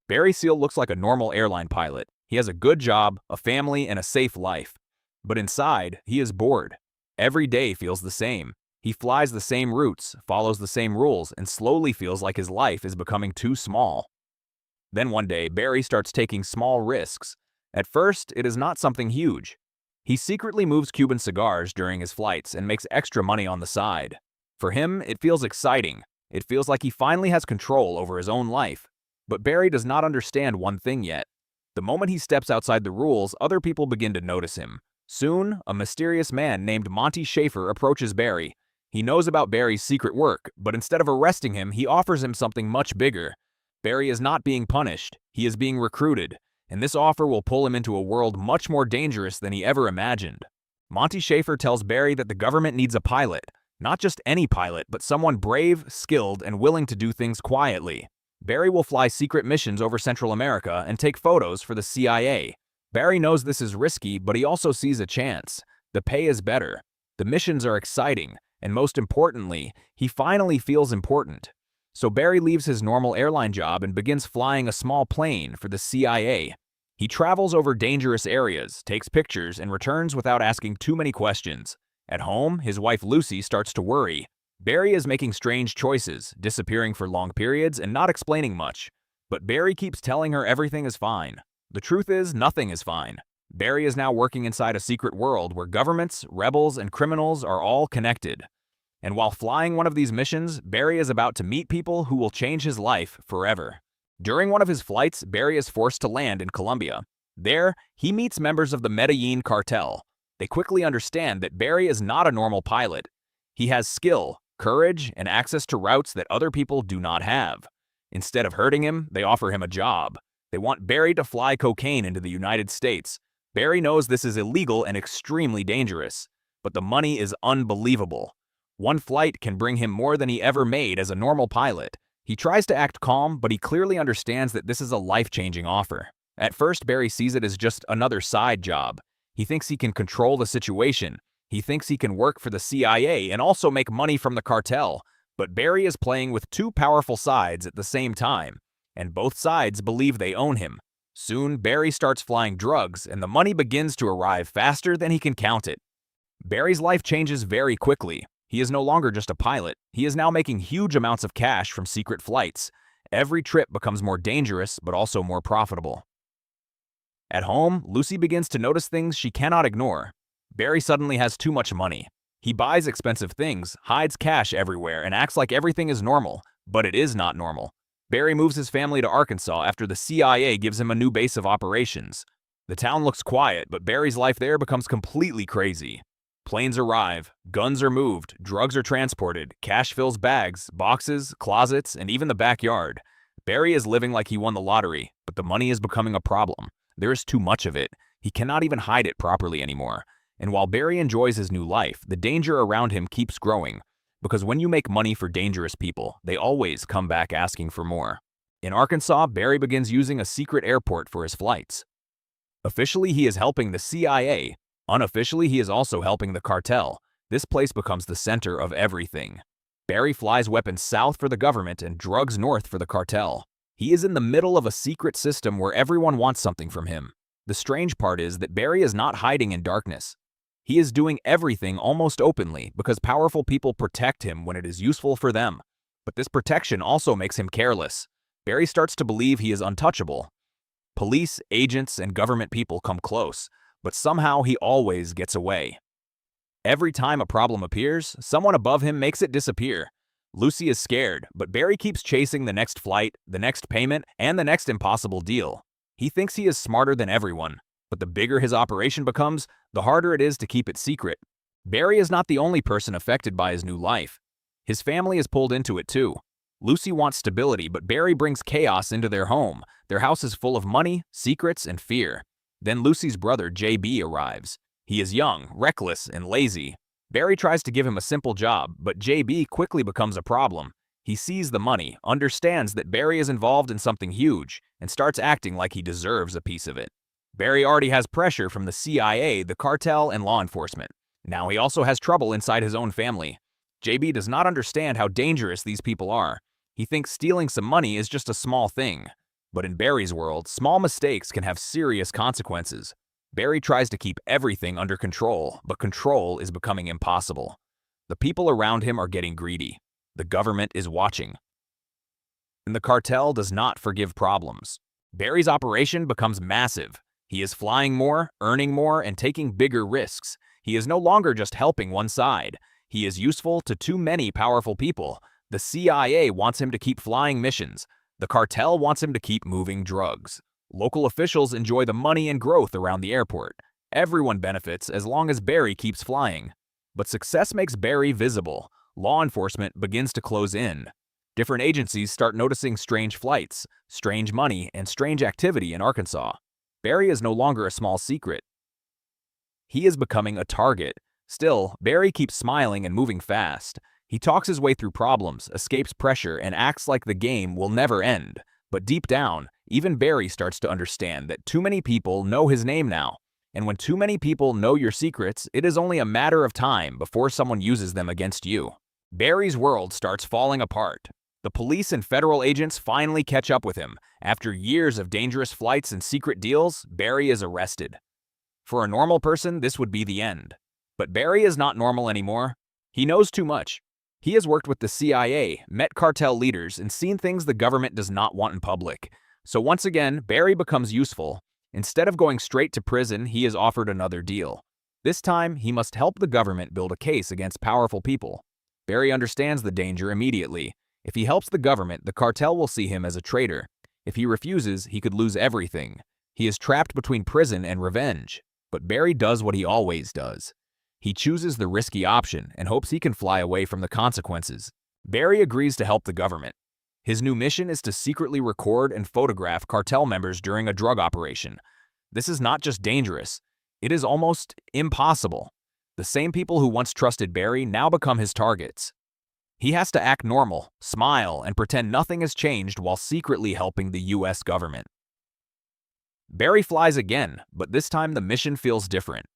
Barry Seal looks like a normal airline pilot. He has a good job, a family, and a safe life. But inside, he is bored. Every day feels the same. He flies the same routes, follows the same rules, and slowly feels like his life is becoming too small. Then one day, Barry starts taking small risks. At first, it is not something huge. He secretly moves Cuban cigars during his flights and makes extra money on the side. For him, it feels exciting. It feels like he finally has control over his own life. But Barry does not understand one thing yet. The moment he steps outside the rules, other people begin to notice him. Soon, a mysterious man named Monty Schaefer approaches Barry. He knows about Barry's secret work, but instead of arresting him, he offers him something much bigger. Barry is not being punished, he is being recruited, and this offer will pull him into a world much more dangerous than he ever imagined. Monty Schaefer tells Barry that the government needs a pilot, not just any pilot, but someone brave, skilled, and willing to do things quietly. Barry will fly secret missions over Central America and take photos for the CIA. Barry knows this is risky, but he also sees a chance. The pay is better, the missions are exciting, and most importantly, he finally feels important. So Barry leaves his normal airline job and begins flying a small plane for the CIA. He travels over dangerous areas, takes pictures, and returns without asking too many questions. At home, his wife Lucy starts to worry. Barry is making strange choices, disappearing for long periods and not explaining much. But Barry keeps telling her everything is fine. The truth is, nothing is fine. Barry is now working inside a secret world where governments, rebels, and criminals are all connected. And while flying one of these missions, Barry is about to meet people who will change his life forever. During one of his flights, Barry is forced to land in Colombia. There, he meets members of the Medellin cartel. They quickly understand that Barry is not a normal pilot. He has skill, courage, and access to routes that other people do not have. Instead of hurting him, they offer him a job. They want Barry to fly cocaine into the United States. Barry knows this is illegal and extremely dangerous, but the money is unbelievable. One flight can bring him more than he ever made as a normal pilot. He tries to act calm, but he clearly understands that this is a life-changing offer. At first, Barry sees it as just another side job. He thinks he can control the situation. He thinks he can work for the CIA and also make money from the cartel. But Barry is playing with two powerful sides at the same time, and both sides believe they own him. Soon, Barry starts flying drugs, and the money begins to arrive faster than he can count it. Barry's life changes very quickly. He is no longer just a pilot. He is now making huge amounts of cash from secret flights. Every trip becomes more dangerous, but also more profitable. At home, Lucy begins to notice things she cannot ignore. Barry suddenly has too much money. He buys expensive things, hides cash everywhere, and acts like everything is normal, but it is not normal. Barry moves his family to Arkansas after the CIA gives him a new base of operations. The town looks quiet, but Barry's life there becomes completely crazy. Planes arrive, guns are moved, drugs are transported, cash fills bags, boxes, closets, and even the backyard. Barry is living like he won the lottery, but the money is becoming a problem. There is too much of it. He cannot even hide it properly anymore. And while Barry enjoys his new life, the danger around him keeps growing. Because when you make money for dangerous people, they always come back asking for more. In Arkansas, Barry begins using a secret airport for his flights. Officially, he is helping the CIA. Unofficially, he is also helping the cartel. This place becomes the center of everything. Barry flies weapons south for the government and drugs north for the cartel. He is in the middle of a secret system where everyone wants something from him. The strange part is that Barry is not hiding in darkness. He is doing everything almost openly because powerful people protect him when it is useful for them. But this protection also makes him careless. Barry starts to believe he is untouchable. Police, agents, and government people come close, but somehow he always gets away. Every time a problem appears, someone above him makes it disappear. Lucy is scared, but Barry keeps chasing the next flight, the next payment, and the next impossible deal. He thinks he is smarter than everyone, but the bigger his operation becomes, the harder it is to keep it secret. Barry is not the only person affected by his new life. His family is pulled into it too. Lucy wants stability, but Barry brings chaos into their home. Their house is full of money, secrets, and fear. Then Lucy's brother, JB, arrives. He is young, reckless, and lazy. Barry tries to give him a simple job, but JB quickly becomes a problem. He sees the money, understands that Barry is involved in something huge, and starts acting like he deserves a piece of it. Barry already has pressure from the CIA, the cartel, and law enforcement. Now he also has trouble inside his own family. JB does not understand how dangerous these people are. He thinks stealing some money is just a small thing. But in Barry's world, small mistakes can have serious consequences. Barry tries to keep everything under control, but control is becoming impossible. The people around him are getting greedy. The government is watching. And the cartel does not forgive problems. Barry's operation becomes massive. He is flying more, earning more, and taking bigger risks. He is no longer just helping one side. He is useful to too many powerful people. The CIA wants him to keep flying missions. The cartel wants him to keep moving drugs. Local officials enjoy the money and growth around the airport. Everyone benefits as long as Barry keeps flying. But success makes Barry visible. Law enforcement begins to close in. Different agencies start noticing strange flights, strange money, and strange activity in Arkansas. Barry is no longer a small secret. He is becoming a target. Still, Barry keeps smiling and moving fast. He talks his way through problems, escapes pressure, and acts like the game will never end. But deep down, even Barry starts to understand that too many people know his name now. And when too many people know your secrets, it is only a matter of time before someone uses them against you. Barry's world starts falling apart. The police and federal agents finally catch up with him. After years of dangerous flights and secret deals, Barry is arrested. For a normal person, this would be the end. But Barry is not normal anymore. He knows too much. He has worked with the CIA, met cartel leaders, and seen things the government does not want in public. So once again, Barry becomes useful. Instead of going straight to prison, he is offered another deal. This time, he must help the government build a case against powerful people. Barry understands the danger immediately. If he helps the government, the cartel will see him as a traitor. If he refuses, he could lose everything. He is trapped between prison and revenge. But Barry does what he always does. He chooses the risky option and hopes he can fly away from the consequences. Barry agrees to help the government. His new mission is to secretly record and photograph cartel members during a drug operation. This is not just dangerous, it is almost impossible. The same people who once trusted Barry now become his targets. He has to act normal, smile, and pretend nothing has changed while secretly helping the US government. Barry flies again, but this time the mission feels different.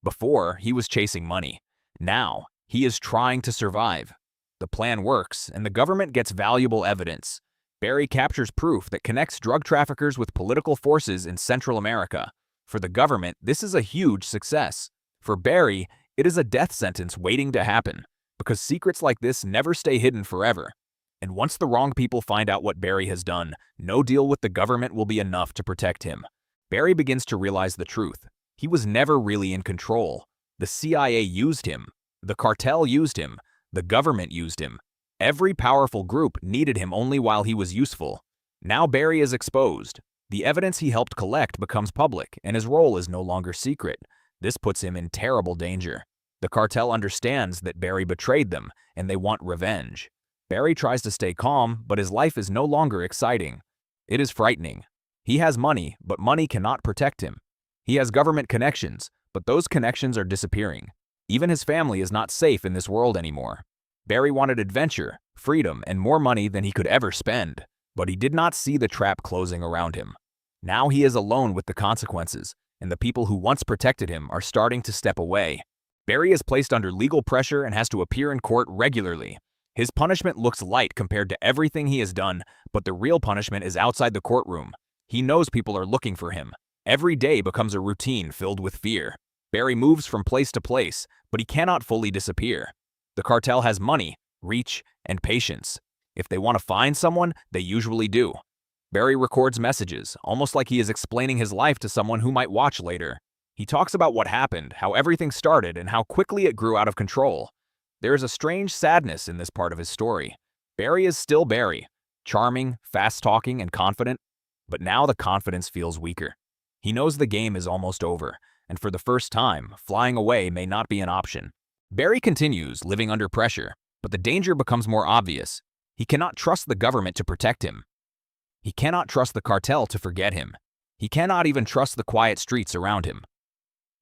Before, he was chasing money. Now, he is trying to survive. The plan works, and the government gets valuable evidence. Barry captures proof that connects drug traffickers with political forces in Central America. For the government, this is a huge success. For Barry, it is a death sentence waiting to happen, because secrets like this never stay hidden forever. And once the wrong people find out what Barry has done, no deal with the government will be enough to protect him. Barry begins to realize the truth. He was never really in control. The CIA used him. The cartel used him. The government used him. Every powerful group needed him only while he was useful. Now Barry is exposed. The evidence he helped collect becomes public, and his role is no longer secret. This puts him in terrible danger. The cartel understands that Barry betrayed them, and they want revenge. Barry tries to stay calm, but his life is no longer exciting. It is frightening. He has money, but money cannot protect him. He has government connections, but those connections are disappearing. Even his family is not safe in this world anymore. Barry wanted adventure, freedom, and more money than he could ever spend, but he did not see the trap closing around him. Now he is alone with the consequences, and the people who once protected him are starting to step away. Barry is placed under legal pressure and has to appear in court regularly. His punishment looks light compared to everything he has done, but the real punishment is outside the courtroom. He knows people are looking for him. Every day becomes a routine filled with fear. Barry moves from place to place, but he cannot fully disappear. The cartel has money, reach, and patience. If they want to find someone, they usually do. Barry records messages, almost like he is explaining his life to someone who might watch later. He talks about what happened, how everything started, and how quickly it grew out of control. There is a strange sadness in this part of his story. Barry is still Barry, charming, fast-talking, and confident, but now the confidence feels weaker. He knows the game is almost over, and for the first time, flying away may not be an option. Barry continues living under pressure, but the danger becomes more obvious. He cannot trust the government to protect him. He cannot trust the cartel to forget him. He cannot even trust the quiet streets around him.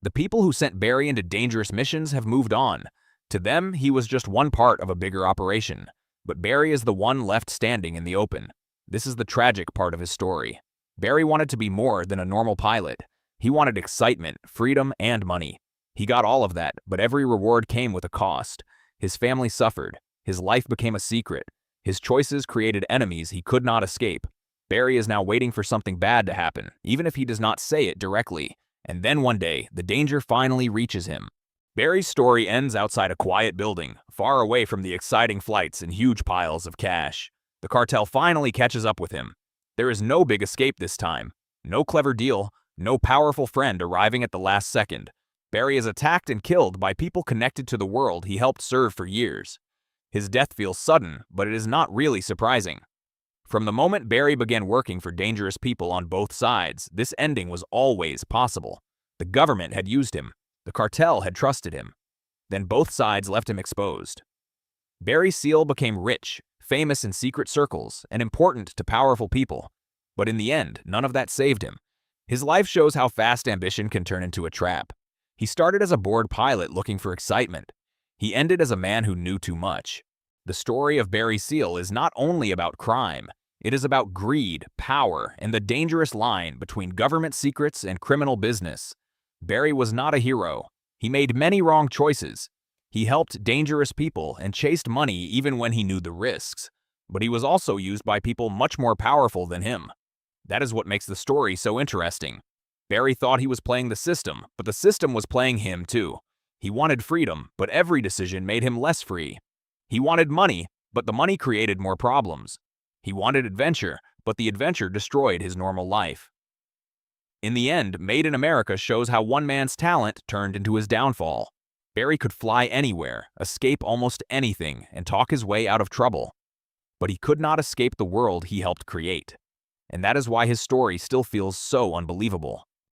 The people who sent Barry into dangerous missions have moved on. To them, he was just one part of a bigger operation. But Barry is the one left standing in the open. This is the tragic part of his story. Barry wanted to be more than a normal pilot. He wanted excitement, freedom, and money. He got all of that, but every reward came with a cost. His family suffered. His life became a secret. His choices created enemies he could not escape. Barry is now waiting for something bad to happen, even if he does not say it directly. And then one day, the danger finally reaches him. Barry's story ends outside a quiet building, far away from the exciting flights and huge piles of cash. The cartel finally catches up with him. There is no big escape this time. No clever deal, no powerful friend arriving at the last second. Barry is attacked and killed by people connected to the world he helped serve for years. His death feels sudden, but it is not really surprising. From the moment Barry began working for dangerous people on both sides, this ending was always possible. The government had used him. The cartel had trusted him. Then both sides left him exposed. Barry Seal became rich, famous in secret circles, and important to powerful people. But in the end, none of that saved him. His life shows how fast ambition can turn into a trap. He started as a bored pilot looking for excitement. He ended as a man who knew too much. The story of Barry Seal is not only about crime. It is about greed, power, and the dangerous line between government secrets and criminal business. Barry was not a hero. He made many wrong choices. He helped dangerous people and chased money even when he knew the risks. But he was also used by people much more powerful than him. That is what makes the story so interesting. Barry thought he was playing the system, but the system was playing him too. He wanted freedom, but every decision made him less free. He wanted money, but the money created more problems. He wanted adventure, but the adventure destroyed his normal life. In the end, Made in America shows how one man's talent turned into his downfall. Barry could fly anywhere, escape almost anything, and talk his way out of trouble. But he could not escape the world he helped create. And that is why his story still feels so unbelievable.